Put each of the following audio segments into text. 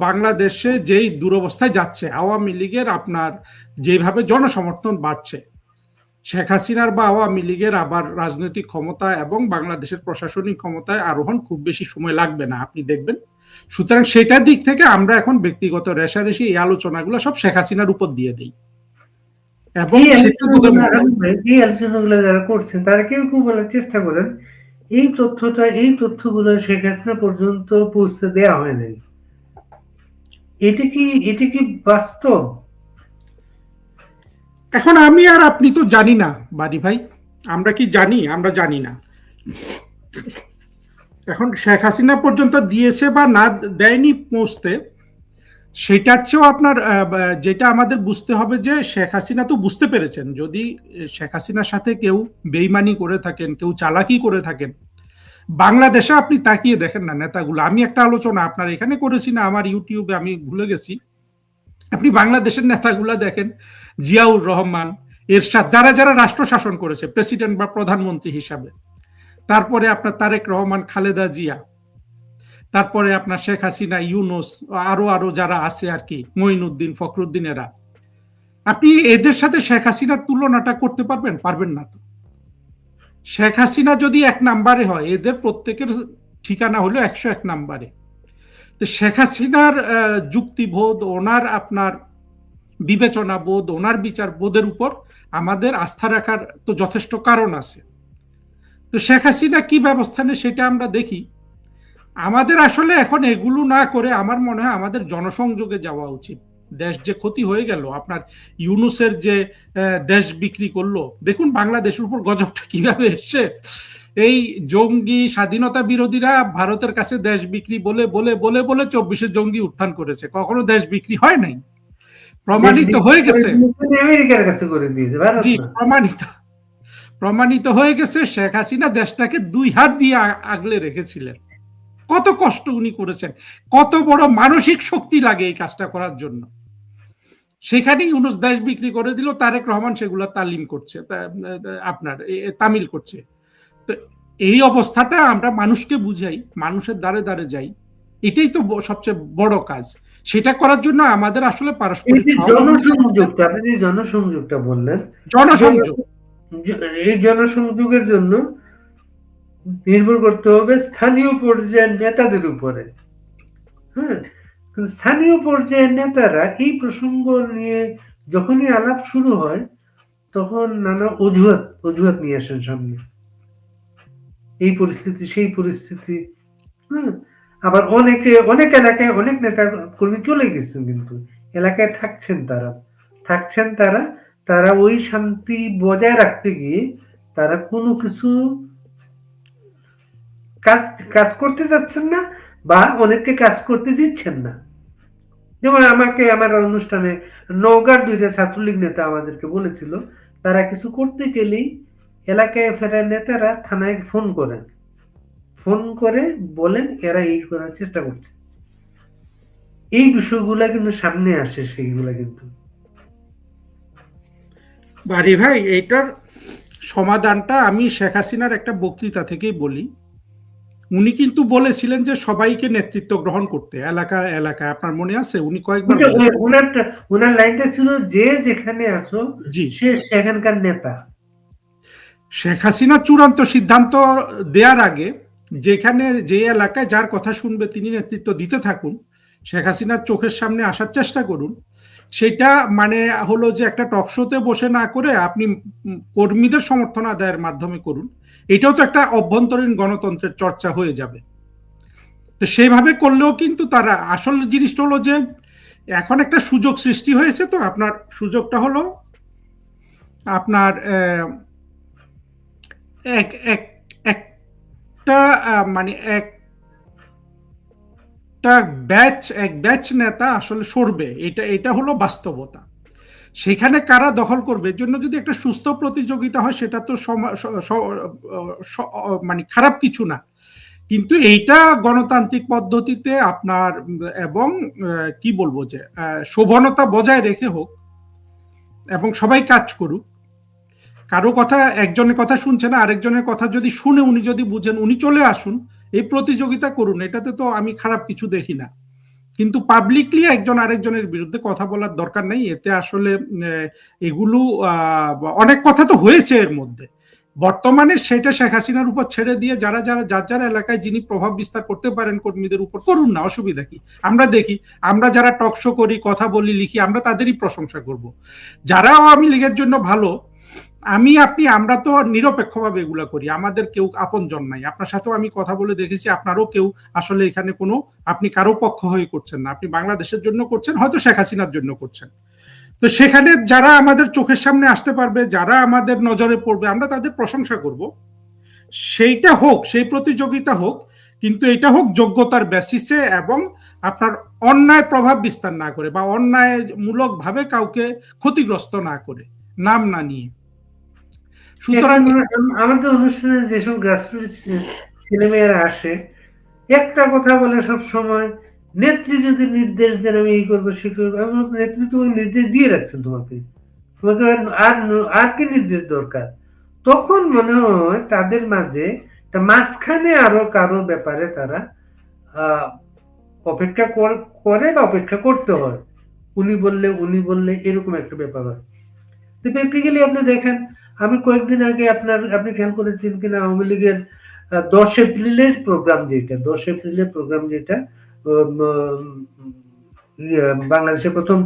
বাংলাদেশে যেই দুরবস্থায় যাচ্ছে, আওয়ামী লীগের আপনার যেভাবে জনসমর্থন বাড়ছে, শেখ হাসিনার বা আওয়ামী লীগের আবার রাজনৈতিক ক্ষমতা এবং বাংলাদেশের প্রশাসনিক ক্ষমতায় আরোহণ খুব বেশি সময় লাগবে না, আপনি দেখবেন। সুতরাং সেটার দিক থেকে আমরা এখন ব্যক্তিগত রেষারেষি এই আলোচনাগুলো সব শেখ হাসিনার উপর দিয়ে দিই এবং এই আলোচনাগুলো যারা করছেন তারা কেউ কেউ বলার চেষ্টা করেন এই তথ্যগুলো শেখ হাসিনা পর্যন্ত পৌঁছে দেওয়া হয় নাই। এটা কি বাস্তব? এখন আমি আর আপনি তো জানি না বাড়ি ভাই, আমরা কি জানি? আমরা জানি না। এখন শেখ হাসিনা পর্যন্ত দিয়েছে বা না দেয়নি পৌঁছতে, সেটার চেয়েও আপনার যেটা আমাদের বুঝতে হবে যে শেখ হাসিনা তো বুঝতে পেরেছেন, যদি শেখ হাসিনার সাথে কেউ বেইমানি করে থাকেন, কেউ চালাকি করে থাকেন, বাংলাদেশে আপনি তাকিয়ে দেখেন না নেতাগুলো। আমি একটা আলোচনা আপনার এখানে করেছি না, আমার ইউটিউবে, আমি ভুলে গেছি। আপনি বাংলাদেশের নেতাগুলা দেখেন, জিয়াউর রহমান, এরশাদ, যারা যারা রাষ্ট্র শাসন করেছে প্রেসিডেন্ট বা প্রধানমন্ত্রী হিসাবে, তারপরে আপনার তারেক রহমান, খালেদা জিয়া, তারপরে আপনার শেখ হাসিনা, ইউনুস, আরো আরো যারা আছে আর কি, মঈনুদ্দিন, ফখরুদ্দিন, এরা, আপনি এদের সাথে শেখ হাসিনার তুলনাটা করতে পারবেন? পারবেন না তো। শেখ হাসিনা যদি 1 নাম্বারে হয়, এদের প্রত্যেকের ঠিকানা হলো 101 নাম্বারে। তো শেখ হাসিনার যুক্তিবোধ, ওনার আপনার বিবেচনা বোধ, ওনার বিচার বোধের উপর আমাদের আস্থা রাখার তো যথেষ্ট কারণ আছে। তো শেখ হাসিনা কি ব্যবস্থা নেয় সেটা আমরা দেখি। আমাদের আসলে এখন এগুলো না করে আমার মনে হয় আমাদের জনসংযোগে যাওয়া উচিত। দেশ যে ক্ষতি হয়ে গেল, আপনার ইউনুসের যে দেশ বিক্রি করলো, দেখুন বাংলাদেশের উপর গজবটা কিভাবে এসছে। এই জঙ্গি স্বাধীনতা বিরোধীরা ভারতের কাছে দেশ বিক্রি বলে বলে বলে বলে 24-এ জঙ্গি উত্থান করেছে, কখনো দেশ বিক্রি হয় নাই, প্রমাণিত হয়ে গেছে। আমেরিকার কাছে করে দিয়েছে, জি, প্রমাণিত হয়ে গেছে। শেখ হাসিনা দেশটাকে 2 হাত দিয়ে আগলে রেখেছিলেন। কত কষ্ট উনি করেছেন, কত বড় মানসিক শক্তি লাগে এই কাজটা করার জন্য। সেখানেই ইউনুস দেশ বিক্রি করে দিল, তারেক রহমান সেগুলো তালিম করছে, আপনার তামিল করছে। তো এই অবস্থাটা আমরা মানুষকে বুঝাই, মানুষের দ্বারে দ্বারে যাই, এটাই তো সবচেয়ে বড় কাজ। সেটা করার জন্য আমাদের আসলে পারস্পরিক জনসংযোগটা, আপনি যে জনসংযোগটা বললেন, জনসংযোগ, এই জনসংযোগের জন্য নির্ভর করতে হবে স্থানীয় পর্যায়ের নেতাদের উপরে। হ্যাঁ, স্থানীয় পর্যায়ের নেতারা এই প্রসঙ্গ নিয়ে যখনই আলাপ শুরু হয় তখন নানা অজুহাত নিয়ে আসেন সামনে। এই পরিস্থিতি, সেই পরিস্থিতি। হ্যাঁ, আবার অনেক এলাকায় অনেক নেতা কর্মী চলে গেছেন, কিন্তু এলাকায় থাকছেন তারা ওই শান্তি বজায় রাখতে গিয়ে তারা কোনো কিছু কাজ করতে চাচ্ছেন না বা অনেককে কাজ করতে দিচ্ছেন না। যেমন আমার অনুষ্ঠানে নওগাঁর 2টা ছাত্রলীগ নেতা আমাদেরকে বলেছিল, তারা কিছু করতে গেলেই এলাকায় ফেরার নেতারা থানায় ফোন করে বলেন এরা এই করার চেষ্টা করছে। এই বিষয়গুলা কিন্তু সামনে আসে, সেইগুলা কিন্তু বাড়ি ভাই, এইটার সমাধানটা আমি শেখ হাসিনার একটা বক্তৃতা থেকেই বলি। উনি কিন্তু বলেছিলেন যে সবাইকে নেতৃত্ব গ্রহণ করতে, এলাকায় এলাকায়, আপনার মনে আছে? উনি কয়েকবার ওনার লাইনটা ছিল, যে যেখানে আছো সে সেখানকার নেতা। শেখ হাসিনা চূড়ান্ত সিদ্ধান্ত দেওয়ার আগে যেখানে যে এলাকায় যার কথা শুনবে তিনি নেতৃত্ব দিতে থাকুন, শেখ হাসিনার চোখের সামনে আসার চেষ্টা করুন। সেটা মানে হলো যে একটা টক শোতে বসে না করে আপনি কর্মীদের সমর্থন আদায়ের মাধ্যমে করুন। এটাও তো একটা অভ্যন্তরীণ গণতন্ত্রের চর্চা হয়ে যাবে। তো সেইভাবে করলেও কিন্তু তারা, আসল জিনিসটা হলো যে এখন একটা সুযোগ সৃষ্টি হয়েছে। তো আপনার সুযোগটা হলো আপনার একটা মানে এক ব্যাচ নেতা আসলে সরবে, এটা হলো বাস্তবতা। সেখানে কারা দখল করবে, এর জন্য যদি একটা সুস্থ প্রতিযোগিতা হয় সেটা তো মানে খারাপ কিছু না। কিন্তু এইটা গণতান্ত্রিক পদ্ধতিতে আপনার এবং কি বলবো যে শোভনতা বজায় রেখে হোক এবং সবাই কাজ করুক। কারো কথা, একজনের কথা শুনছে না, আরেকজনের কথা যদি শুনে উনি যদি বুঝেন, উনি চলে আসুন, এই প্রতিযোগিতা করুন, এটাতে তো আমি খারাপ কিছু দেখি না। কিন্তু পাবলিকলি একজন আরেকজনের বিরুদ্ধে কথা বলার দরকার নেই। এতে আসলে এগুলো অনেক কথা তো হয়েছে এর মধ্যে। বর্তমানে সেটা শেখ হাসিনার উপর ছেড়ে দিয়ে যারা যারা যার যার এলাকায় যিনি প্রভাব বিস্তার করতে পারেন কর্মীদের উপর করুন না, অসুবিধা কি? আমরা দেখি, আমরা যারা টক শো করি, কথা বলি, লিখি, আমরা তাদেরই প্রশংসা করব। যারা আওয়ামী লীগের জন্য ভালো, আমরা তো নিরপেক্ষভাবে এগুলা করি, আমাদের কেউ আপনজন নাই। আপনার সাথেও আমি কথা বলে দেখেছি, আপনারও কেউ আসলে এখানে কোনো, আপনি কারো পক্ষ হয়ে করছেন না, আপনি বাংলাদেশের জন্য করছেন, হয়তো শেখ হাসিনার জন্য করছেন। তো সেখানে যারা আমাদের চোখের সামনে আসতে পারবে, যারা আমাদের নজরে পড়বে, আমরা তাদের প্রশংসা করব। সেইটা হোক, সেই প্রতিযোগিতা হোক, কিন্তু এটা হোক যোগ্যতার বেসিসে এবং আপনার অন্যায় প্রভাব বিস্তার না করে বা অন্যায়মূলক ভাবে কাউকে ক্ষতিগ্রস্ত না করে, নাম না নিয়ে। সুতরাং আমাদের অনুষ্ঠানে যেসব গ্রাসরুট ছেলেমেয়েরা আসে, একটা কথা বলে সব সময়, নেত্রী যদি নির্দেশ দেন আমি এই করবো সে করবো। নেত্রী তোমাকে নির্দেশ দিয়ে রাখছেন, তোমাকে তোমাকে আর আর কি নির্দেশ দরকার? তখন মনে হয় তাদের মাঝে মাঝখানে আরো কারো ব্যাপারে তারা অপেক্ষা করে বা অপেক্ষা করতে হয়, উনি বললে এরকম একটা ব্যাপার হয়। তো প্র্যাকটিক্যালি আপনি দেখেন, আমি কয়েকদিন আগে আপনি খেয়াল করেছেন কিনা, আওয়ামী লীগের 10 এপ্রিলের প্রোগ্রাম যেটা বাংলাদেশের প্রথম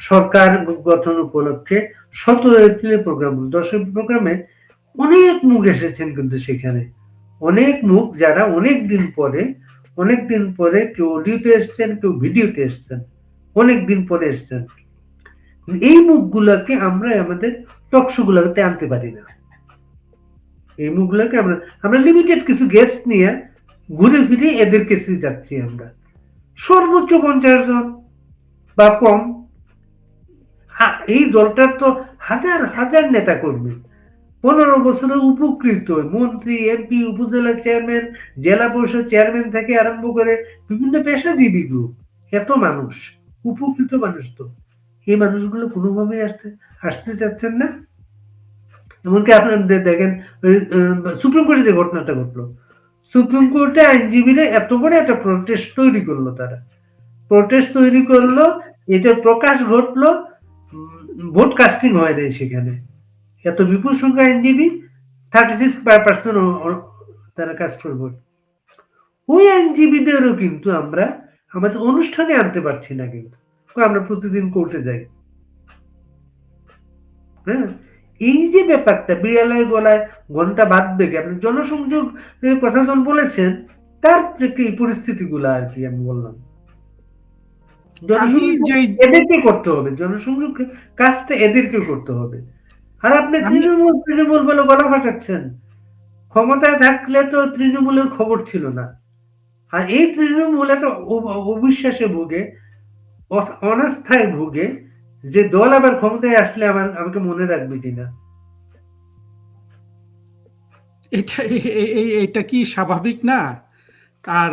সরকার গঠন উপলক্ষে 17 এপ্রিলের প্রোগ্রাম, 10 এপ্রিল প্রোগ্রামে অনেক মুখ এসেছেন, কিন্তু সেখানে অনেক মুখ যারা অনেক দিন পরে কেউ অডিওতে এসছেন, কেউ ভিডিওতে এসছেন, অনেক দিন পরে এসছেন। এই মুখগুলোকে আমরা আমাদের টকশো গুলোতে আনতে পারি না। এই মুখগুলোকে আমরা লিমিটেড কিছু গেস্ট নিয়ে ঘুরে ফিরে এদের কাছে যাচ্ছি। আমরা সর্বোচ্চ 50 জন বা কম। এই দলটার তো হাজার হাজার নেতা কর্মী, 15 বছরে উপকৃত মন্ত্রী, এমপি, উপজেলা চেয়ারম্যান, জেলা পরিষদ চেয়ারম্যান থেকে আরম্ভ করে বিভিন্ন পেশাজীবী গ্রুপ, এত মানুষ, উপকৃত মানুষ। তো এই মানুষগুলো কোনোভাবে আসতে চাচ্ছেন না। এমনকি আপনাদের দেখেন সুপ্রিম কোর্টে যে ঘটনাটা ঘটলো, সুপ্রিম কোর্টে আইনজীবীরা এত বড় একটা প্রটেস্ট তৈরি করলো, এটা প্রকাশ ঘটলো, ভোট কাস্টিং হয় নাই সেখানে। এত বিপুল সংখ্যা আইনজীবী, 36% তারা কাস্ট করে ভোট। ওই আইনজীবীদেরও কিন্তু আমরা আমাদের অনুষ্ঠানে আনতে পারছি না, কিন্তু আমরা প্রতিদিন কোর্টে যাই। হ্যাঁ, এই যে ব্যাপারটা, বিড়ালের গলায় ঘন্টা বাঁধবে কি? আপনি জনসংযোগ কথা যখন বলেছেন, তার পরিস্থিতিগুলো আর কি আমি বললাম, এদেরকে করতে হবে, জনসংযোগ কাজটা এদেরকে করতে হবে। আর আপনি তৃণমূল বলে গলা ফাটাচ্ছেন, ক্ষমতায় থাকলে তো তৃণমূলের খবর ছিল না। আর এই তৃণমূল একটা অবিশ্বাসে ভুগে, অনাস্থায় ভুগে, যে দল আবার ক্ষমতায় আসলে আমাকে মনে রাখবে কিনা। এটা কি স্বাভাবিক না? আর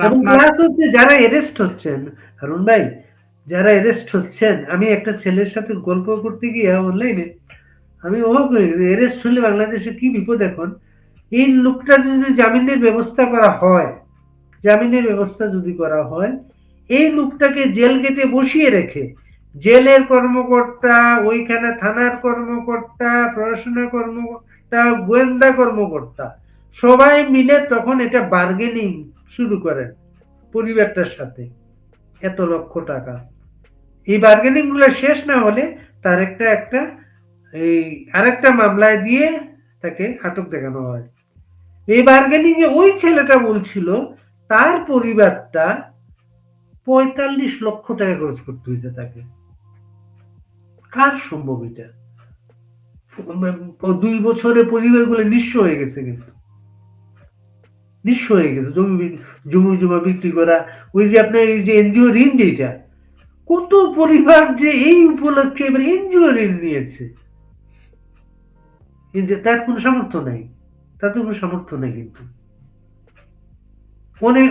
যারা অ্যারেস্ট হচ্ছেন, হারুন ভাই, যারা অ্যারেস্ট হচ্ছেন, আমি একটা ছেলের সাথে গল্প করতে গিয়ে অনলাইনে আমি অবাক হয়ে গেছি। অ্যারেস্ট হলে বাংলাদেশে কি বিপদ এখন। এই লোকটার যদি জামিনের ব্যবস্থা করা হয়, এই লোকটাকে জেল গেটে বসিয়ে রেখে জেলের কর্মকর্তা, ওইখানে থানার কর্মকর্তা, প্রশাসনের কর্মকর্তা, গোয়েন্দা কর্মকর্তা সবাই মিলে তখন এটা বার্গেনিং শুরু করেন পরিবারটার সাথে, এত লক্ষ টাকা। এই বার্গেনিং গুলো শেষ না হলে তার আরেকটা মামলায় দিয়ে তাকে আটক দেখানো হয়। এই বার্গেনিং এ ওই ছেলেটা বলছিল তার পরিবারটা 45 লক্ষ টাকা খরচ করতে হয়েছে তাকে। কার সম্ভব এটা? 2 বছরে পরিবারগুলো নিঃস্ব হয়ে গেছে, কিন্তু নিঃস্ব হয়ে গেছে। জমি বিক্রি করা, ওই যে আপনার এই যে এনজিও ঋণ, যেটা কত পরিবার যে এই উপলক্ষে এবার এনজিও ঋণ নিয়েছে, তার কোনো সামর্থ্য নাই, কিন্তু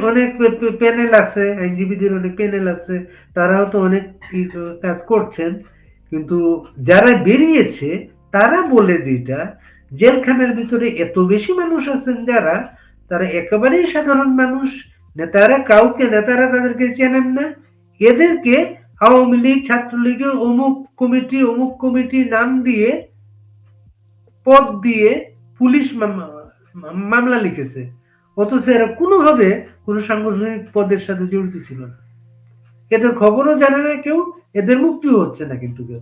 অনেক প্যানেল আছে, আইনজীবীদের অনেক প্যানেল আছে, তারাও তো অনেক কাজ করছেন, কিন্তু যারা বেরিয়েছে তারা বলে যেটা, জেলখানার ভিতরে এত বেশি মানুষ আছেন তারা একেবারেই সাধারণ মানুষ, নেতারা তাদেরকে চেনেন না, এদেরকে আওয়ামী লীগ, ছাত্রলীগের অমুক কমিটি নাম দিয়ে, পদ দিয়ে পুলিশ মামলা লিখেছে, অথচ এরা কোনোভাবে কোনো সাংগঠনিক পদের সাথে জড়িত ছিল না। এদের খবরও জানে না কেউ, এদের মুক্তিও হচ্ছে না কিন্তু কেউ।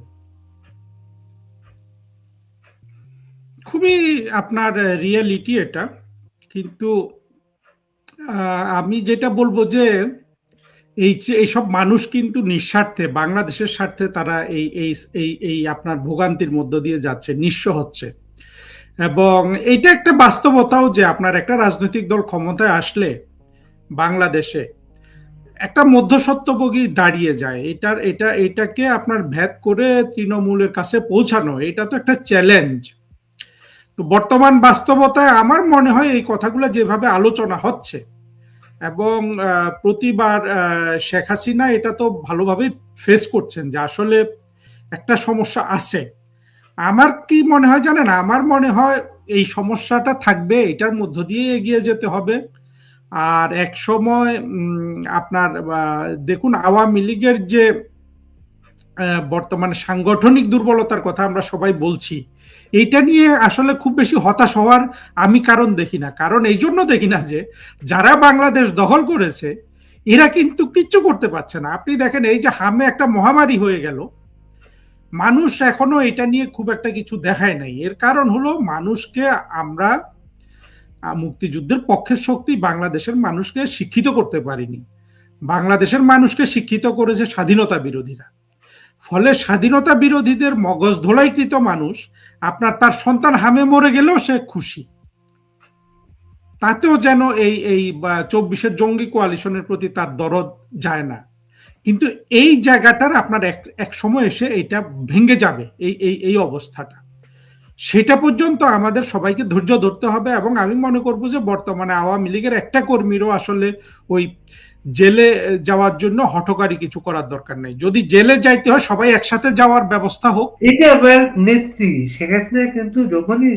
খুবই আপনার রিয়েলিটি এটা। কিন্তু আমি যেটা বলবো যে এইসব মানুষ কিন্তু নিঃস্বার্থে বাংলাদেশের স্বার্থে তারা এই এই এই এই আপনার ভোগান্তির মধ্য দিয়ে যাচ্ছে, নিঃস্ব হচ্ছে। এবং এটা একটা বাস্তবতাও যে আপনার একটা রাজনৈতিক দল ক্ষমতায় আসলে বাংলাদেশে একটা মধ্যস্বত্বভোগী দাঁড়িয়ে যায়। এটাকে আপনার ভেদ করে তৃণমূলের কাছে পৌঁছানো, এটা তো একটা চ্যালেঞ্জ। তো বর্তমান বাস্তবতায় আমার মনে হয় এই কথাগুলো যেভাবে আলোচনা হচ্ছে, এবং প্রতিবার শেখ হাসিনা এটা তো ভালোভাবে ফেস করছেন যে আসলে একটা সমস্যা আছে। আমার কি মনে হয় জানেন, আমার মনে হয় এই সমস্যাটা থাকবে, এটার মধ্য দিয়ে এগিয়ে যেতে হবে। আর এক সময় আপনার দেখুন আওয়ামী লীগের যে বর্তমানে সাংগঠনিক দুর্বলতার কথা আমরা সবাই বলছি, এইটা নিয়ে আসলে খুব বেশি হতাশ হওয়ার আমি কারণ দেখি না। কারণ এই জন্য দেখি না যে যারা বাংলাদেশ দখল করেছে এরা কিন্তু কিচ্ছু করতে পারছে না। আপনি দেখেন এই যে হামে একটা মহামারী হয়ে গেল, মানুষ এখনো এটা নিয়ে খুব একটা কিছু দেখায় নাই। এর কারণ হলো মানুষকে আমরা মুক্তিযুদ্ধের পক্ষের শক্তি বাংলাদেশের মানুষকে শিক্ষিত করতে পারিনি। বাংলাদেশের মানুষকে শিক্ষিত করেছে স্বাধীনতা বিরোধীরা। ফলে স্বাধীনতা বিরোধীদের মগজ ধোলাইকৃত মানুষ আপনার তার সন্তান হামে মরে গেলেও সে খুশি, তাতেও যেন এই 24-এর জঙ্গি কোয়ালিশনের প্রতি তার দরদ যায় না। কিন্তু এই জায়গাটার আপনার এক সময় এসে এটা ভেঙে যাবে, এই অবস্থাটা। সেটা পর্যন্ত আমাদের সবাইকে ধৈর্য ধরতে হবে। এবং আমি মনে করবো যে বর্তমানে আওয়ামী লীগের একটা কর্মীরও আসলে ওই জেলে যাওয়ার জন্য হঠকারী কিছু করার দরকার নেই। যদি জেলে যাইতে হয় সবাই একসাথে যাওয়ার ব্যবস্থা হোক। এটা আবার নেত্রী শেখ হাসিনা কিন্তু যখনই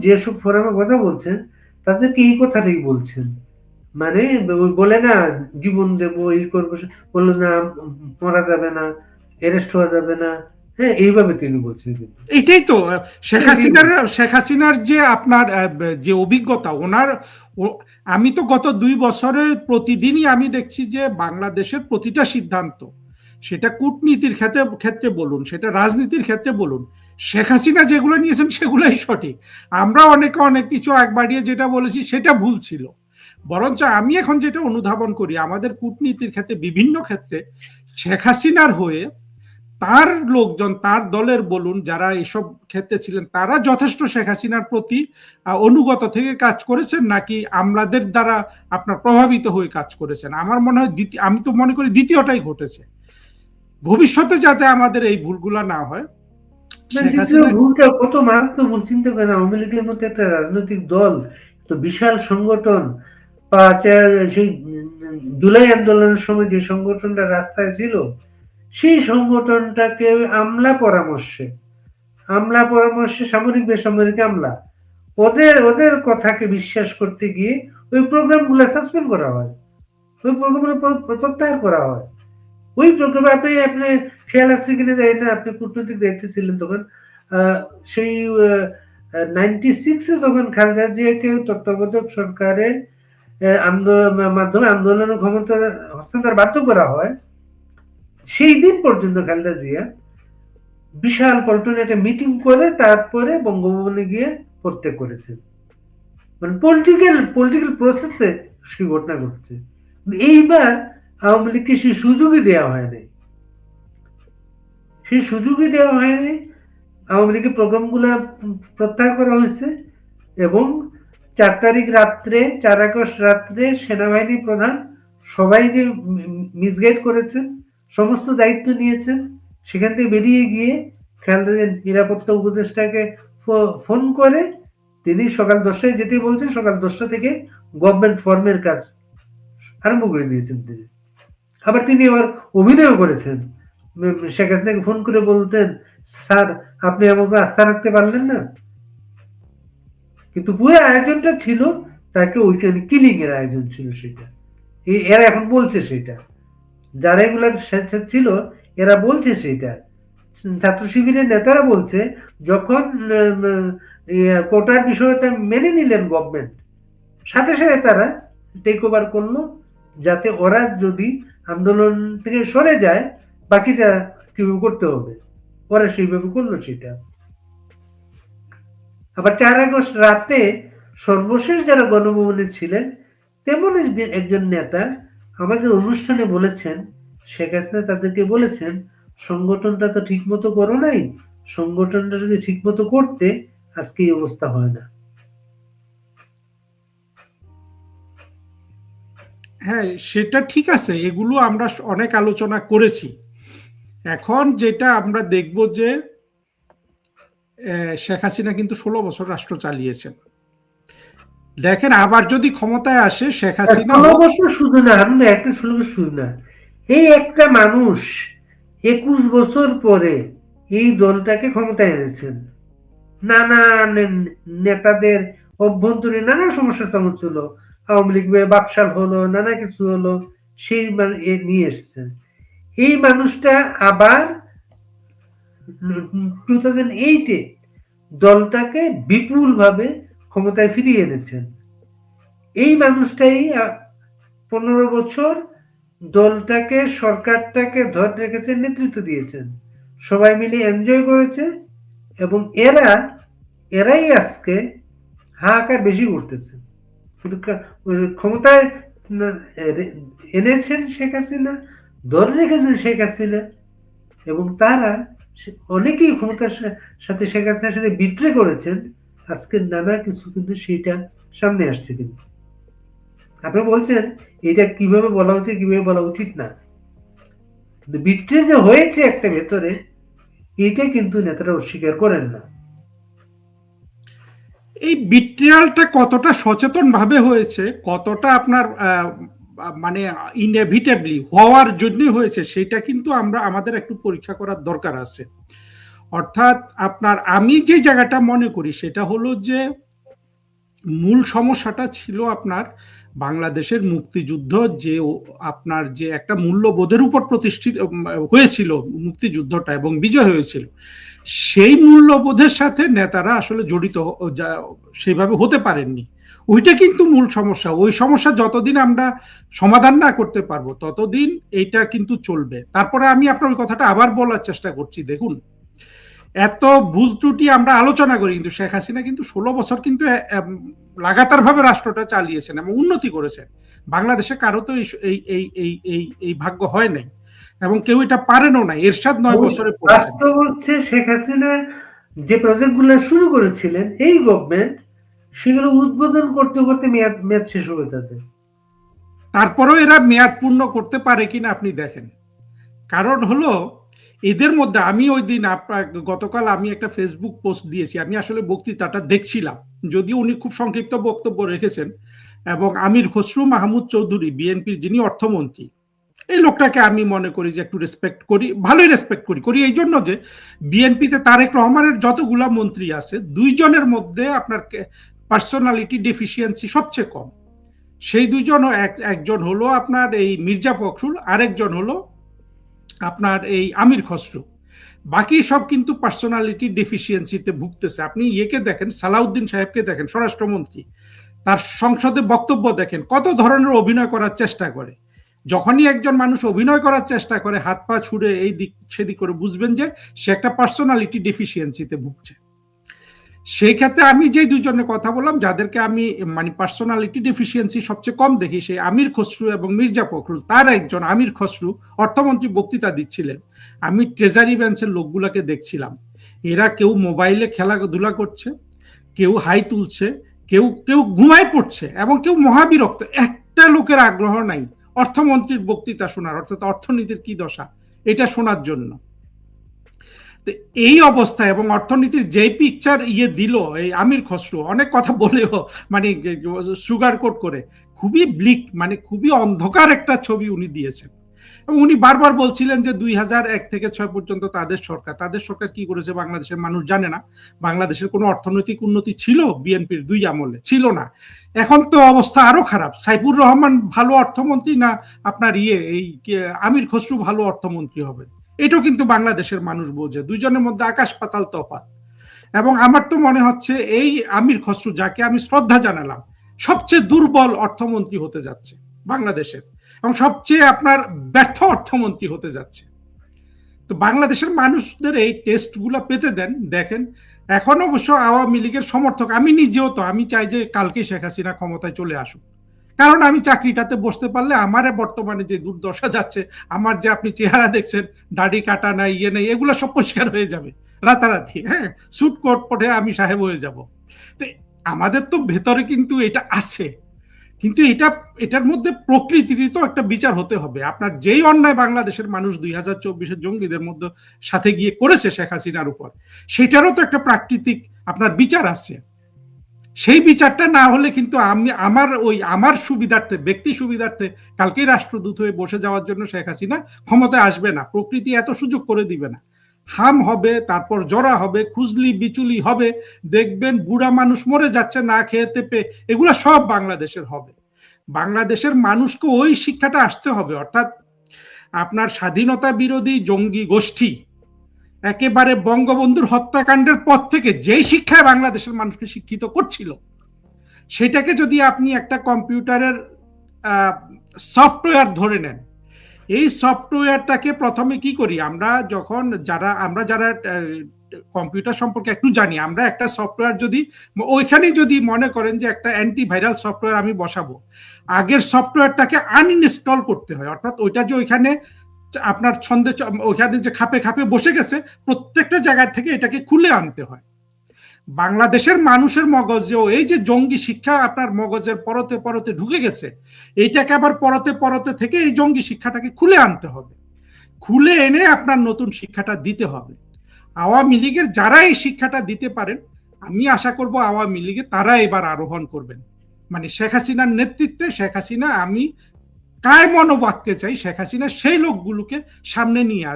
যেসব ফোরামে কথা বলছেন তাদেরকে এই কথাটাই বলছেন, মানে বলে না জীবন দেবো, এই করবো, বললো না মারা যাবে না, অ্যারেস্ট হওয়া যাবে না। হ্যাঁ, এইভাবে তিনি বলছেন। এটাই তো শেখ হাসিনার যে আপনার যে অভিজ্ঞতা ওনার, আমি তো গত 2 বছরে প্রতিদিনই আমি দেখছি যে বাংলাদেশের প্রতিটা সিদ্ধান্ত, সেটা কূটনীতির ক্ষেত্রে বলুন, সেটা রাজনীতির ক্ষেত্রে বলুন, শেখ হাসিনা যেগুলো নিয়েছেন সেগুলোই সঠিক। আমরা অনেক কিছু আগ বাড়িয়ে যেটা বলেছি সেটা ভুল ছিল। বরঞ্চ আমি এখন যেটা অনুধাবন করি, আমাদের কূটনীতির ক্ষেত্রে বিভিন্ন ক্ষেত্রে শেখ হাসিনার হয়ে তার লোকজন, তার দলের বলুন যারা এসব ক্ষেত্রে ছিলেন, তারা যথেষ্ট শেখ হাসিনার প্রতি অনুগত থেকে কাজ করেছেন, নাকি আমাদের দ্বারা আপনার প্রভাবিত হয়ে কাজ করেছেন। আমার মনে হয় আমি তো মনে করি দ্বিতীয়টাই ঘটেছে। ভবিষ্যতে যাতে আমাদের এই ভুলগুলা না হয়। ভুলটা কত মারাত্মক ভুল চিন্তা করেন। আওয়ামী লীগের মতো একটা রাজনৈতিক দল, তো বিশাল সংগঠন, সেই জুলাই আন্দোলনের সময় যে সংগঠনটা রাস্তায় ছিল, সেই সংগঠনটাকে আমলা পরামর্শে সামরিক বেসামরিক আমলা, ওদের কথাকে বিশ্বাস করতে গিয়ে ওই প্রোগ্রামগুলো সাসপেন্ড করা হয়, ওই প্রোগ্রামগুলো প্রত্যাহার করা হয়। ওই প্রোগ্রামে আপনি খেয়াল আছে কিনা জানি না, আপনি কূটনৈতিক দায়িত্বে ছিলেন তখন, সেই 96-এ যখন খালেদা জিয়াকে তত্ত্বাবধায়ক সরকারের মাধ্যমে আন্দোলনের ক্ষমতা হস্তান্তর বাধ্য করা হয়, সেই দিন পর্যন্ত খালেদা জিয়া বিশাল পল্টনে একটা মিটিং করে তারপরে বঙ্গভবনে গিয়ে প্রত্যেক করেছেন। মানে পলিটিক্যাল প্রসেসে সেই ঘটনা ঘটছে। এইবার আওয়ামী লীগকে সেই সুযোগই দেওয়া হয়নি, আওয়ামী লীগের প্রোগ্রামগুলো প্রত্যাহার করা হয়েছে। এবং 4 তারিখ রাত্রে, 4 আগস্ট রাত্রে সেনাবাহিনী প্রধান সবাই যে মিসগাইড করেছেন, সমস্ত দায়িত্ব নিয়েছেন, সেখান থেকে বেরিয়ে গিয়ে খালেদা জিয়ার নিরাপত্তা উপদেষ্টাকে ফোন করে তিনি সকাল 10টায় যেতে বলছেন, সকাল 10টা থেকে গভর্নমেন্ট ফর্মের কাজ আরম্ভ করে দিয়েছেন তিনি। আবার তিনি আবার অভিনয় করেছেন, শেখ হাসিনাকে ফোন করে বলতেন, স্যার আপনি আমাকে আস্থা রাখতে পারলেন না। কিন্তু পুরো আয়োজনটা ছিল তাকে ওইখানে কিলিং এর আয়োজন ছিল, সেটা এরা এখন বলছে সেটা যারা এগুলার ছিল এরা বলছে সেইটা, ছাত্র শিবিরের নেতারা বলছে যখন কোটার বিষয়টা মেনে নিলেন গভর্নমেন্ট, সাথে সাথে তারা টেক ওভার করলো, যাতে ওরা যদি আন্দোলন থেকে সরে যায় বাকিটা কিভাবে করতে হবে, ওরা সেইভাবে করলো সেটা। আবার 4 আগস্ট রাতে সর্বশেষ যারা গণভবনে ছিলেন তেমন একজন নেতা আমাদের অনুষ্ঠানে বলেছেন, শেখ হাসিনা তাদেরকে বলেছেন সংগঠনটা তো ঠিক মতো করো নাই, সংগঠনটা যদি ঠিক মতো করতে আজকে এই অবস্থা হয় না। হ্যাঁ, সেটা ঠিক আছে, এগুলো আমরা অনেক আলোচনা করেছি। এখন যেটা আমরা দেখব যে শেখ হাসিনা কিন্তু 16 বছর রাষ্ট্র চালিয়েছেন। দেখেন, আবার যদি ক্ষমতায় আসে শেখ হাসিনা, 16 বছর শুধু না, আমি একটা 16 বছর শুধু না, এই একটা মানুষ 21 বছর পরে এই দলটাকে ক্ষমতায় এনেছেন। নানা নেতাদের অভ্যন্তরীণ নানা সমস্যা তেমন ছিল, আওয়ামী লীগ বাকশাল হলো, নানা কিছু হলো, সেই নিয়ে এসেছেন। এই মানুষটা আবার 2008-এ দলটাকে বিপুল ভাবে ক্ষমতায় ফিরিয়ে এনেছেন। এই মানুষটাই 15 বছর দলটাকে, সরকারটাকে ধরে রেখেছেন, নেতৃত্ব দিয়েছেন, সবাই মিলে এনজয় করেছে, এবং এরাই আজকে হাহাকার বেশি করতেছে। কিন্তু ক্ষমতায় এনেছেন শেখ হাসিনা, ধরে রেখেছেন শেখ হাসিনা, এবং তারা অনেকেই ক্ষমতার সাথে শেখ হাসিনার সাথে বিট্রে করেছেন। আজকে নানা কিছু কিন্তু সেটা সামনে আসছে। কিন্তু আপনি বলছেন এটা কিভাবে বলা উচিত, কিভাবে বলা উচিত না, বিট্রে যে হয়েছে একটা ভেতরে, এটা কিন্তু নেতারা অস্বীকার করেন না। এই বিট্রিয়ালটা কতটা সচেতন ভাবে হয়েছে, কতটা আপনার মানে ইনএভিটেবলি হওয়ার জন্য হয়েছে, সেটা কিন্তু আমাদের একটু পরীক্ষা করার দরকার আছে। অর্থাৎ আমি যে জায়গাটা মনে করি সেটা হলো যে মূল সমস্যাটা ছিল আপনার বাংলাদেশের মুক্তিযুদ্ধ, যে আপনার যে একটা মূল্যবোধের উপর প্রতিষ্ঠিত হয়েছিল মুক্তিযুদ্ধটা এবং বিজয় হয়েছিল, সেই মূল্যবোধের সাথে নেতারা আসলে জড়িত সেইভাবে হতে পারেননি। ওইটা কিন্তু মূল সমস্যা। ওই সমস্যা যতদিন আমরা সমাধান না করতে পারবো ততদিন এইটা কিন্তু চলবে। তারপরে আমি আপনার ওই কথাটা আবার বলার চেষ্টা করছি, দেখুন এত ভুল ত্রুটি আমরা আলোচনা করি, কিন্তু শেখ হাসিনা কিন্তু 16 বছর কিন্তু লাগাতার ভাবে রাষ্ট্রটা চালিয়েছেন এবং উন্নতি করেছেন। বাংলাদেশে কারো তো এই ভাগ্য হয় নাই, এবং কেউ এটা পারেনও না। এরশাদ 9 বছরে পড়েছেন। হচ্ছে শেখ হাসিনা যে প্রজেক্ট গুলো শুরু করেছিলেন এই গভর্নমেন্ট, সেগুলো উদ্বোধন করতে করতে মেয়াদ শেষ হবে তাদের। তারপরেও এরা মেয়াদ পূর্ণ করতে পারে কিনা আপনি দেখেন। কারণ হলো এদের মধ্যে, আমি ওই দিন গতকাল আমি একটা ফেসবুক পোস্ট দিয়েছি, আমি আসলে বক্তৃতাটা দেখছিলাম, যদিও উনি খুব সংক্ষিপ্ত বক্তব্য রেখেছেন, এবং আমির খসরু মাহমুদ চৌধুরী বিএনপির যিনি অর্থমন্ত্রী, এই লোকটাকে আমি মনে করি যে একটু রেসপেক্ট করি, ভালোই রেসপেক্ট করি এই জন্য যে বিএনপিতে তারেক রহমানের যতগুলা মন্ত্রী আছে, 2 জনের মধ্যে আপনার পার্সোনালিটি ডেফিসিয়েন্সি সবচেয়ে কম। সেই 2 জন, একজন হলো আপনার এই মির্জা ফখরুল, আরেকজন হলো আপনার এই আমির খসরু। বাকি সব কিন্তু পার্সোনালিটি ডেফিসিয়েন্সিতে ভুগতেছে। আপনি ইয়েকে দেখেন, সালাউদ্দিন সাহেবকে দেখেন, স্বরাষ্ট্রমন্ত্রী, তার সংসদে বক্তব্য দেখেন, কত ধরনের অভিনয় করার চেষ্টা করে। যখনই একজন মানুষ অভিনয় করার চেষ্টা করে, হাত পা ছুড়ে এই দিক সেদিক করে, বুঝবেন যে সে একটা পার্সোনালিটি ডেফিসিয়েন্সিতে ভুগছে। সেই ক্ষেত্রে আমি যে 2 জনের কথা বললাম, যাদেরকে আমি মানে পার্সোনালিটি ডেফিসিয়েন্সি সবচেয়ে কম দেখি, সেই আমির খসরু এবং মির্জা ফখরুল। তার একজন আমির খসরু অর্থমন্ত্রী বক্তৃতা দিচ্ছিলেন, আমি ট্রেজারি বেঞ্চের লোকগুলাকে দেখছিলাম, এরা কেউ মোবাইলে খেলাধুলা করছে, কেউ হাই তুলছে, কেউ কেউ ঘুমায় পড়ছে, এবং কেউ মহাবিরক্ত। একটা লোকের আগ্রহ নাই অর্থমন্ত্রীর বক্তৃতা শোনার, অর্থাৎ অর্থনীতির কি দশা এটা শোনার জন্য। এই অবস্থা, এবং অর্থনীতির যেই পিকচার দিল এই আমির খসরু, অনেক কথা বলেও মানে সুগার কোট করে, খুবই ব্লিক, মানে খুবই অন্ধকার একটা ছবি উনি দিয়েছেন। উনি বারবার বলছিলেন যে 2001 থেকে 6 পর্যন্ত তাদের সরকার কি করেছে বাংলাদেশের মানুষ জানে না। বাংলাদেশের কোনো অর্থনৈতিক উন্নতি ছিল বিএনপির 2 আমলে? ছিল না। এখন তো অবস্থা আরো খারাপ। সাইফুর রহমান ভালো অর্থমন্ত্রী না আপনার এই আমির খসরু ভালো অর্থমন্ত্রী হবে? এটাও কিন্তু বাংলাদেশের মানুষ বোঝে। দুইজনের মধ্যে আকাশ পাতাল তফাৎ। এবং আমার তো মনে হচ্ছে এই আমির খসরু, যাকে আমি শ্রদ্ধা জানালাম, সবচেয়ে দুর্বল অর্থমন্ত্রী হতে যাচ্ছে বাংলাদেশের, এবং সবচেয়ে আপনার ব্যর্থ অর্থমন্ত্রী হতে যাচ্ছে। তো বাংলাদেশের মানুষদের এই টেস্টগুলো পেতে দেন, দেখেন। এখন অবশ্য আওয়ামী লীগের সমর্থক আমি নিজেও, তো আমি চাই যে কালকে শেখ হাসিনা ক্ষমতায় চলে আসুক, কারণ আমি চাকরিটাতে বসতে পারলে আমার বর্তমানে যে দুর্দশা যাচ্ছে, আমার যে আপনি চেহারা দেখছেন, দাড়ি কাটা নাই, ইয়ে নেই, এগুলো সব পরিষ্কার হয়ে যাবে রাতারাতি। হ্যাঁ, স্যুট কোট পরে আমি সাহেব হয়ে যাব। তো আমাদের তো ভেতরে কিন্তু এটা আছে, কিন্তু এটার মধ্যে প্রকৃতিরই তো একটা বিচার হতে হবে। আপনার যেই অন্যায় বাংলাদেশের মানুষ 2024-এর জঙ্গিদের মধ্যে সাথে গিয়ে করেছে শেখ হাসিনার উপর, সেটারও তো একটা প্রাকৃতিক আপনার বিচার আছে। সেই বিচারটা না হলে কিন্তু আমার সুবিধার্থে, ব্যক্তি সুবিধার্থে কালকেই রাষ্ট্রদূত হয়ে বসে যাওয়ার জন্য শেখ হাসিনা ক্ষমতায় আসবে না। প্রকৃতি এত সুযোগ করে দিবে না। হাম হবে, তারপর জরা হবে, খুজলি বিচুলি হবে, দেখবেন বুড়া মানুষ মরে যাচ্ছে না খেতে পেয়ে, এগুলো সব বাংলাদেশের হবে। বাংলাদেশের মানুষকে ওই শিক্ষাটা আসতে হবে, অর্থাৎ আপনার স্বাধীনতা বিরোধী জঙ্গি গোষ্ঠী একেবারে বঙ্গবন্ধুর হত্যাকাণ্ডের পর থেকে যেই শিক্ষায় বাংলাদেশের মানুষকে শিক্ষিত করছিল, সেটাকে যদি আপনি একটা কম্পিউটারের সফটওয়্যার ধরে নেন, এই সফটওয়্যারটাকে প্রথমে কি করি আমরা, যারা কম্পিউটার সম্পর্কে একটু জানি, আমরা একটা সফটওয়্যার ওইখানে যদি মনে করেন যে একটা অ্যান্টিভাইরাল সফটওয়্যার আমি বসাবো, আগের সফটওয়্যারটাকে আনইনস্টল করতে হয়। অর্থাৎ ওইটা যে ওইখানে আপনার ছন্দে ওইখানে যে খাপে খাপে বসে গেছে, প্রত্যেকটা জায়গা থেকে এটাকে খুলে আনতে হয়। বাংলাদেশের মানুষের মগজেও এই যে জঙ্গি শিক্ষা আপনার মগজের পরতে পরতে ঢুকে গেছে, এইটাকে আবার পরতে পরতে থেকে এই জঙ্গি শিক্ষাটাকে খুলে আনতে হবে। খুলে এনে আপনার নতুন শিক্ষাটা দিতে হবে। আওয়ামী লীগের যারা এই শিক্ষাটা দিতে পারেন, আমি আশা করব আওয়ামী লীগে তারা এবার আরোহণ করবেন। মানে শেখ হাসিনার নেতৃত্বে, শেখ হাসিনা, আমি কায় মনোবাক্যে চাই শেখ হাসিনা সেই লোকগুলোকে সামনে নিয়ে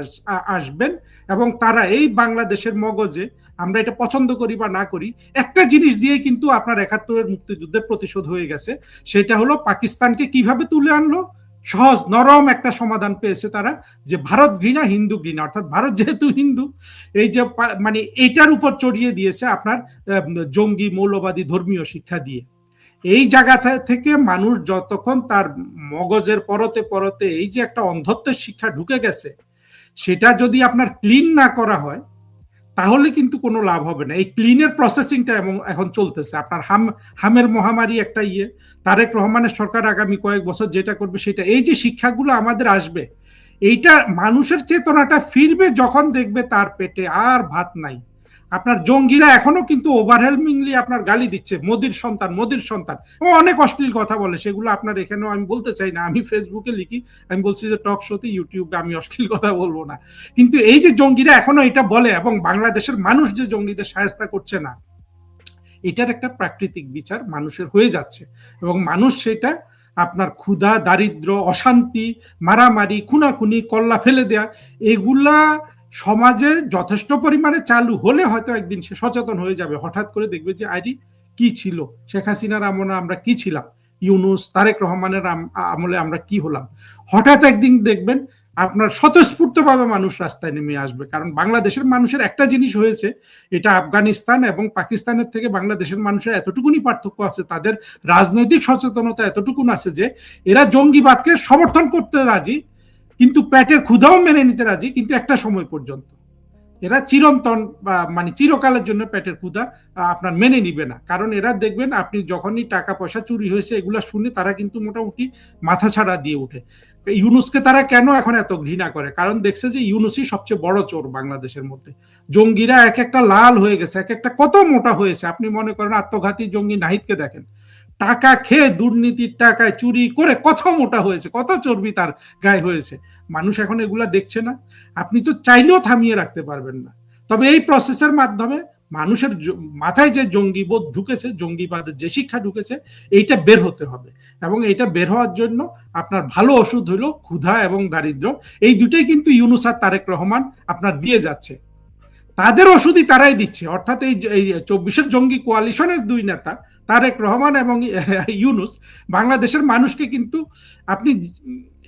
আসবেন, এবং তারা এই বাংলাদেশের মগজে, আমরা এটা পছন্দ করি বা না করি, একটা জিনিস দিয়ে কিন্তু আপনার 71-এর মুক্তিযুদ্ধের প্রতিশোধ হয়ে গেছে। সেটা হলো পাকিস্তানকে কিভাবে তুলে আনলো, সহজ নরম একটা সমাধান পেয়েছে তারা, যে ভারত ঘৃণা, হিন্দু ঘৃণা, অর্থাৎ ভারত যেহেতু হিন্দু, এই যে মানে এটার উপর চড়িয়ে দিয়েছে আপনার জঙ্গি মৌলবাদী ধর্মীয় শিক্ষা দিয়ে। এই জায়গা থেকে মানুষ যতক্ষণ তার মগজের পরতে পরতে এই যে একটা অন্ধত্বের শিক্ষা ঢুকে গেছে, সেটা যদি আপনার ক্লিন না করা হয়, তাহলে কিন্তু কোনো লাভ হবে না। এই ক্লিনের প্রসেসিংটা এখন চলতেছে। আপনার হামের মহামারী একটা তারেক রহমানের সরকার আগামী কয়েক বছর যেটা করবে সেটা, এই যে শিক্ষাগুলো আমাদের আসবে, এইটা মানুষের চেতনাটা ফিরবে যখন দেখবে তার পেটে আর ভাত নাই। আপনার জঙ্গিরা এখনো কিন্তু ওভারহেলমিংলি আপনার গালি দিচ্ছে, মোদির সন্তান, মোদির সন্তান, ও অনেক অশ্লীল কথা বলে। সেগুলো আপনার এখানেও আমি বলতে চাই না, আমি ফেসবুকে লিখি, আমি বলছি যে টক শোতে, ইউটিউবে আমি অশ্লীল কথা বলবো না। কিন্তু এই যে জঙ্গিরা এখনো এটা বলে, এবং বাংলাদেশের মানুষ যে জঙ্গিদের শায়েস্তা করছে না, এটার একটা প্রাকৃতিক বিচার মানুষের হয়ে যাচ্ছে। এবং মানুষ সেটা আপনার ক্ষুধা, দারিদ্র, অশান্তি, মারামারি, খুনাখুনি, কল্লা ফেলে দেয়া, এগুলা সমাজে যথেষ্ট পরিমাণে চালু হলে হয়তো একদিন সে সচেতন হয়ে যাবে। হঠাৎ করে দেখবে যে আইডি কি ছিল, শেখ হাসিনার আমলে আমরা কি ছিলাম, ইউনুস, তারেক রহমানের আমলে আমরা কি হলাম। হঠাৎ একদিন দেখবেন আপনার স্বতঃস্ফূর্তভাবে মানুষ রাস্তায় নেমে আসবে। কারণ বাংলাদেশের মানুষের একটা জিনিস হয়েছে, এটা আফগানিস্তান এবং পাকিস্তানের থেকে বাংলাদেশের মানুষের এতটুকুনি পার্থক্য আছে, তাদের রাজনৈতিক সচেতনতা এতটুকুন আছে যে এরা জঙ্গিবাদকে সমর্থন করতে রাজি, কিন্তু পেটের ক্ষুধাও মেনে নিতে রাজি, কিন্তু একটা সময় পর্যন্ত। এরা চিরন্তন বা মানে চিরকালের জন্য পেটের ক্ষুধা আপনার মেনে নিবে না। কারণ এরা দেখবেন আপনি যখনই টাকা পয়সা চুরি হয়েছে এগুলা শুনে তারা কিন্তু মোটামুটি মাথা ছাড়া দিয়ে উঠে। ইউনুসকে তারা কেন এখন এত ঘৃণা করে, কারণ দেখছে যে ইউনুসই সবচেয়ে বড় চোর বাংলাদেশের মধ্যে। জঙ্গিরা এক একটা লাল হয়ে গেছে, এক একটা কত মোটা হয়েছে। আপনি মনে করেন আত্মঘাতী জঙ্গি নাহিদকে দেখেন, টাকা খেয়ে দুর্নীতির টাকায় চুরি করে কত মোটা হয়েছে, কত চর্বি তার গায়ে হয়েছে। মানুষ এখন এগুলা দেখছে না। আপনি তো চাইলেও থামিয়ে রাখতে পারবেন না। তবে এই প্রসেসের মাধ্যমে মানুষের মাথায় যে জঙ্গিবোধ ঢুকেছে, জঙ্গিবাদের যে শিক্ষা ঢুকেছে, এইটা বের হতে হবে। এবং এটা বের হওয়ার জন্য আপনার ভালো ওষুধ হলো ক্ষুধা এবং দারিদ্র। এই দুটোই কিন্তু ইউনূস আর তারেক রহমান আপনার দিয়ে যাচ্ছে, তাদের ওষুধই তারাই দিচ্ছে। অর্থাৎ এই 24-এর জঙ্গি কোয়ালিশনের দুই নেতা তারেক রহমান এবং ইউনূস বাংলাদেশের মানুষকে কিন্তু আপনি,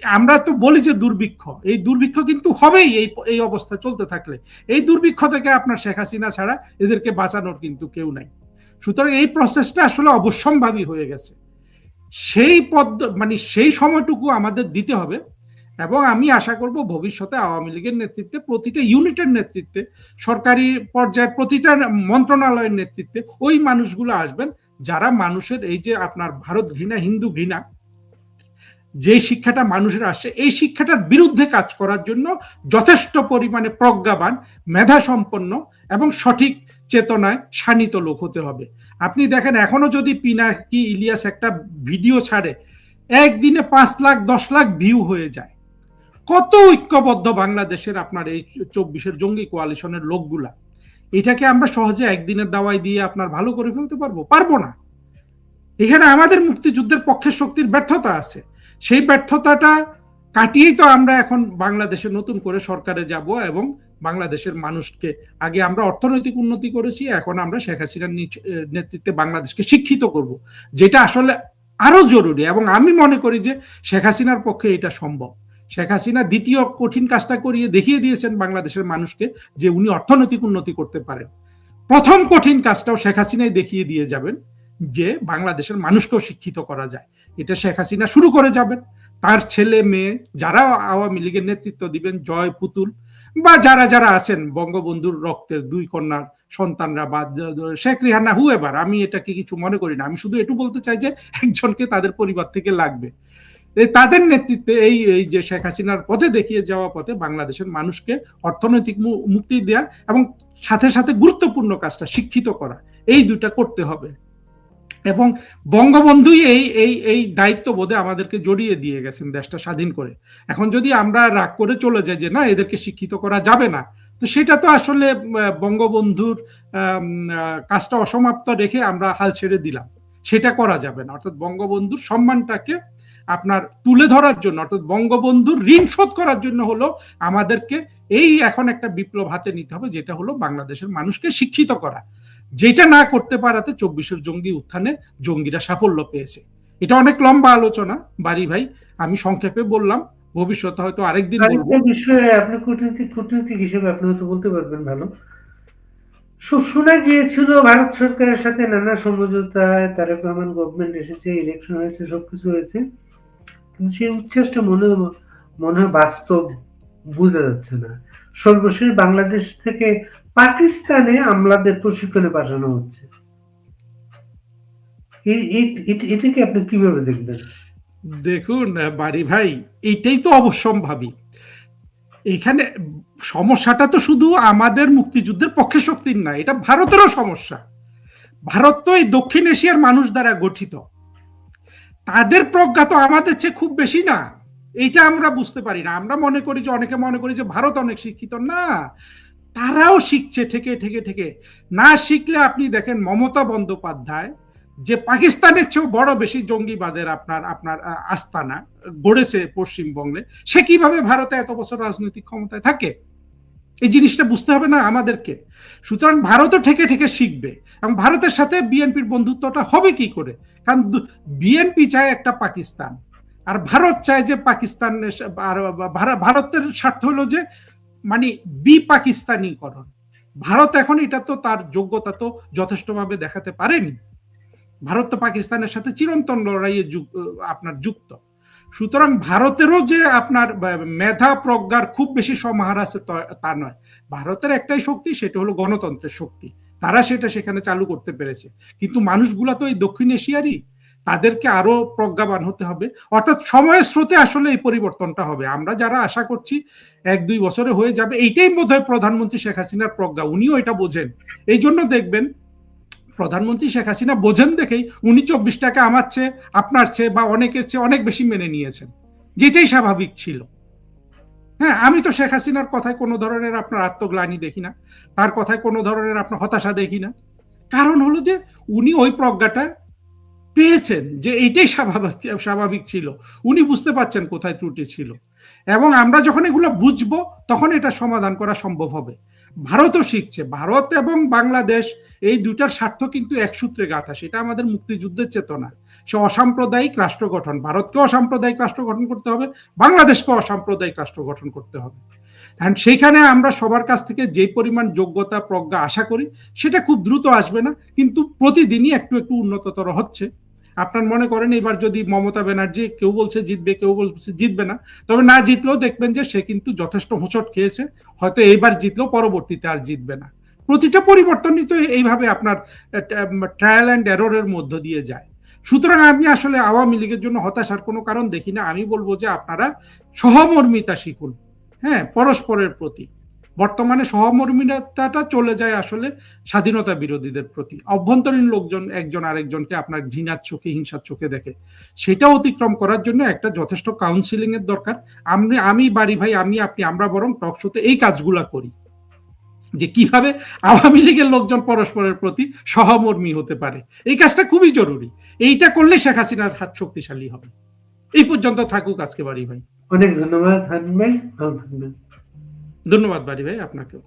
আমরা তো বলি যে দুর্ভিক্ষ, এই দুর্ভিক্ষ কিন্তু হবেই এই অবস্থা চলতে থাকলে। এই দুর্ভিক্ষ থেকে আপনার শেখ হাসিনা ছাড়া এদেরকে বাঁচানোর কিন্তু কেউ নাই। সুতরাং এই প্রসেসটা আসলে অবশ্যম্ভাবী হয়ে গেছে। সেই মানে সেই সময়টুকু আমাদের দিতে হবে। এবং আমি আশা করব ভবিষ্যতে আওয়ামী লীগের নেতৃত্বে, প্রতিটা ইউনিটের নেতৃত্বে, সরকারি পর্যায়ের প্রতিটা মন্ত্রণালয়ের নেতৃত্বে ওই মানুষগুলো আসবেন যারা মানুষের এই যে আপনার ভারত ঘৃণা, হিন্দু ঘৃণা, যে শিক্ষাটা মানুষের আসছে, এই শিক্ষাটার বিরুদ্ধে কাজ করার জন্য যথেষ্ট পরিমাণে প্রজ্ঞাবান, মেধা সম্পন্ন এবং সঠিক চেতনায় শানিত লোক হতে হবে। আপনি দেখেন এখনো যদি পিনাকি ইলিয়াস একটা ভিডিও ছাড়ে, একদিনে 5 লাখ 10 লাখ ভিউ হয়ে যায়। কত ঐক্যবদ্ধ বাংলাদেশের আপনার এই 24-এর জঙ্গি কোয়ালিশনের লোকগুলা। এটাকে আমরা সহজে একদিনের দাওয়াই দিয়ে আপনার ভালো করে ফেলতে পারবো না। এখানে আমাদের মুক্তিযুদ্ধের পক্ষের শক্তির ব্যর্থতা আছে। সেই ব্যর্থতাটা কাটিয়েই তো আমরা এখন বাংলাদেশে নতুন করে সরকারে যাব এবং বাংলাদেশের মানুষকে, আগে আমরা অর্থনৈতিক উন্নতি করেছি, এখন আমরা শেখ হাসিনার নেতৃত্বে বাংলাদেশকে শিক্ষিত করব, যেটা আসলে আরো জরুরি। এবং আমি মনে করি যে শেখ হাসিনার পক্ষে এটা সম্ভব। শেখ হাসিনা দ্বিতীয় কঠিন কাজটা করিয়ে দেখিয়ে দিয়েছেন বাংলাদেশের মানুষকে যে উনি অর্থনৈতিক উন্নতি করতে পারেন। প্রথম কঠিন কাজটাও শেখ হাসিনাই দেখিয়ে দিয়ে যাবেন যে বাংলাদেশের মানুষকেও শিক্ষিত করা যায়। এটা শেখ হাসিনা শুরু করে যাবেন। তার ছেলে মেয়ে যারা আওয়ামী লীগের নেতৃত্ব দিবেন, জয় পুতুল বা যারা যারা আছেন বঙ্গবন্ধুর রক্তের দুই কন্যার সন্তানরা বা শেখ রেহানা, হুয়েভার, আমি এটাকে কিছু মনে করি না। আমি শুধু একটু বলতে চাই যে একজনকে তাদের পরিবার থেকে লাগবে। তাদের নেতৃত্বে এই যে শেখ হাসিনার পথে দেখিয়ে যাওয়া পথে বাংলাদেশের মানুষকে অর্থনৈতিক মুক্তি দেয়া এবং সাথে সাথে গুরুত্বপূর্ণ কাজটা শিক্ষিত করা, এই দুটা করতে হবে। এবং বঙ্গবন্ধুই এই দায়িত্ববোধে আমাদেরকে জড়িয়ে দিয়ে গেছেন দেশটা স্বাধীন করে। এখন যদি আমরা রাগ করে চলে যাই যে না এদেরকে শিক্ষিত করা যাবে না, তো সেটা তো আসলে বঙ্গবন্ধুর কাজটা অসমাপ্ত রেখে আমরা হাল ছেড়ে দিলাম, সেটা করা যাবে না। অর্থাৎ বঙ্গবন্ধুর সম্মানটাকে আপনার তুলে ধরার জন্য, অর্থাৎ বঙ্গবন্ধুর ঋণ শোধ করার জন্য হলো আমাদেরকে এই এখন একটা বিপ্লব হাতে নিতে হবে, যেটা হলো বাংলাদেশের মানুষকে শিক্ষিত করা। যেটা না করতে পারাতে 24-এর জঙ্গি উত্থানে জঙ্গিরা সাফল্য পেয়েছে। এটা অনেক লম্বা আলোচনা বাড়ি ভাই, আমি সংক্ষেপে বললাম, ভবিষ্যতে হয়তো আরেকদিন বলবো। বিষয়ে আপনি কূটনীতিক হিসেবে আপনি হয়তো বলতে পারবেন ভালো। শোনা গিয়েছিল ভারত সরকারের সাথে নানা সমঝোতায় তারেক রহমান গভর্নমেন্ট এসেছে, ইলেকশন হয়েছে, সবকিছু হয়েছে, কিন্তু সেই উচ্ছ্বাসটা মনে হয় বাস্তব বোঝা যাচ্ছে না। সর্বশেষ বাংলাদেশ থেকে পাকিস্তানে আমলাদের প্রশিক্ষণে পাঠানো হচ্ছে। এটাকে আপনি কিভাবে দেখবেন? দেখুন বাড়ি ভাই, এইটাই তো অবশ্যম্ভাবী। এখানে সমস্যাটা তো শুধু আমাদের মুক্তিযুদ্ধের পক্ষে শক্তির না, এটা ভারতেরও সমস্যা। ভারত তো এই দক্ষিণ এশিয়ার মানুষ দ্বারা গঠিত, তাদের প্রজ্ঞা তো আমাদের চেয়ে খুব বেশি না। এইটা আমরা বুঝতে পারি না। আমরা মনে করি যে, অনেকে মনে করি যে ভারত অনেক শিক্ষিত, না, তারাও শিখছে ঠেকে ঠেকে ঠেকে। না শিখলে আপনি দেখেন মমতা বন্দ্যোপাধ্যায় যে পাকিস্তানের চেয়েও বড় বেশি জঙ্গিবাদের আপনার আস্তানা গড়েছে পশ্চিমবঙ্গে, সে কিভাবে ভারতে এত বছর রাজনৈতিক ক্ষমতায় থাকে? এই জিনিসটা বুঝতে হবে না আমাদেরকে। সুতরাং ভারতও ঠেকে ঠেকে শিখবে এবং ভারতের সাথে বিএনপির বন্ধুত্বটা হবে কি করে? কারণ বিএনপি চায় একটা পাকিস্তান, আর ভারত চায় যে পাকিস্তান, ভারতের স্বার্থ হলো যে মানে বিপাকিস্তানীকরণ। ভারত এখন এটা তো তার যোগ্যতা তো যথেষ্টভাবে দেখাতে পারেনি। ভারত তো পাকিস্তানের সাথে চিরন্তন লড়াইয়ে আপনার যুক্ত। সুতরাং ভারতেরও যে আপনার মেধা প্রজ্ঞার খুব বেশি সমাহার আছে তা নয়। ভারতের একটাই শক্তি, সেটা হলো গণতন্ত্রের শক্তি। তারা সেটা সেখানে চালু করতে পেরেছে। কিন্তু মানুষগুলা তো এই দক্ষিণ এশিয়ারই, তাদেরকে আরো প্রজ্ঞাবান হতে হবে। অর্থাৎ সময়ের স্রোতে আসলে এই পরিবর্তনটা হবে। আমরা যারা আশা করছি 1-2 বছরে হয়ে যাবে, এইটাই বোধহয় প্রধানমন্ত্রী শেখ হাসিনার প্রজ্ঞা। উনিও এটা বোঝেন। এই জন্য দেখবেন প্রধানমন্ত্রী শেখ হাসিনা বোঝেন দেখেই উনি 24 টাকা আমার চেয়ে, আপনার চেয়ে বা অনেকের চেয়ে অনেক বেশি মেনে নিয়েছেন, যেটাই স্বাভাবিক ছিল। হ্যাঁ, আমি তো শেখ হাসিনার কথায় কোনো ধরনের আপনার আত্মগ্লানি দেখি না, তার কথায় কোনো ধরনের আপনার হতাশা দেখি না। কারণ হলো যে উনি ওই প্রজ্ঞাটা পেয়েছেন যে এটাই স্বাভাবিক স্বাভাবিক ছিল। উনি বুঝতে পারছেন কোথায় ত্রুটি ছিল, এবং আমরা যখন এগুলো বুঝবো তখন এটা সমাধান করা সম্ভব হবে। ভারতও শিখছে, ভারত এবং বাংলাদেশ এই দুইটার স্বার্থ কিন্তু এক সূত্রে গাঁথা, সেটা আমাদের মুক্তিযুদ্ধের চেতনা। সে অসাম্প্রদায়িক রাষ্ট্র গঠন, ভারতকে অসাম্প্রদায়িক রাষ্ট্র গঠন করতে হবে, বাংলাদেশকে অসাম্প্রদায়িক রাষ্ট্র গঠন করতে হবে। অ্যান্ড সেইখানে আমরা সবার কাছ থেকে যে পরিমাণ যোগ্যতা প্রজ্ঞা আশা করি সেটা খুব দ্রুত আসবে না, কিন্তু প্রতিদিনই একটু একটু উন্নততর হচ্ছে। আপনার মনে করেন এবার যদি মমতা ব্যানার্জি, কেউ বলছে জিতবে, কেউ বলছে জিতবে না, তবে না জিতলেও দেখবেন যে সে কিন্তু যথেষ্ট হোঁচট খেয়েছে, হয়তো এইবার জিতলেও পরবর্তীতে আর জিতবে না। প্রতিটা পরিবর্তনই তো এইভাবে আপনার ট্রায়াল অ্যান্ড এররের মধ্য দিয়ে যায়। সুতরাং আমি আসলে আওয়ামী লীগের জন্য হতাশার কোনো কারণ দেখি না। আমি বলবো যে আপনারা সহমর্মিতা শিখুন, হ্যাঁ, পরস্পরের প্রতি। বর্তমানে সহমর্মিতাটা চলে যায় আসলে স্বাধীনতা বিরোধীদের প্রতি। অভ্যন্তরীণ লোকজন একজন আরেকজনকে আপনার ঘৃণার চোখে, হিংসার চোখে দেখে। সেটা অতিক্রম করার জন্য একটা যথেষ্ট কাউন্সিলিং এর দরকার। আমি বাড়ি ভাই, আমি আপনি, আমরা বরং টক শোতে এই কাজগুলা করি, যে কিভাবে আওয়ামী লীগের লোকজন পরস্পরের প্রতি সহমর্মী হতে পারে। এই কাজটা খুবই জরুরি। এইটা করলে শেখ হাসিনার হাত শক্তিশালী হবে। এই পর্যন্ত থাকুক আজকে বাড়ি ভাই। অনেক ধন্যবাদ হারুন ভাই, ভালো থাকবেন। ধন্যবাদ বাড়ি ভাই আপনাকেও।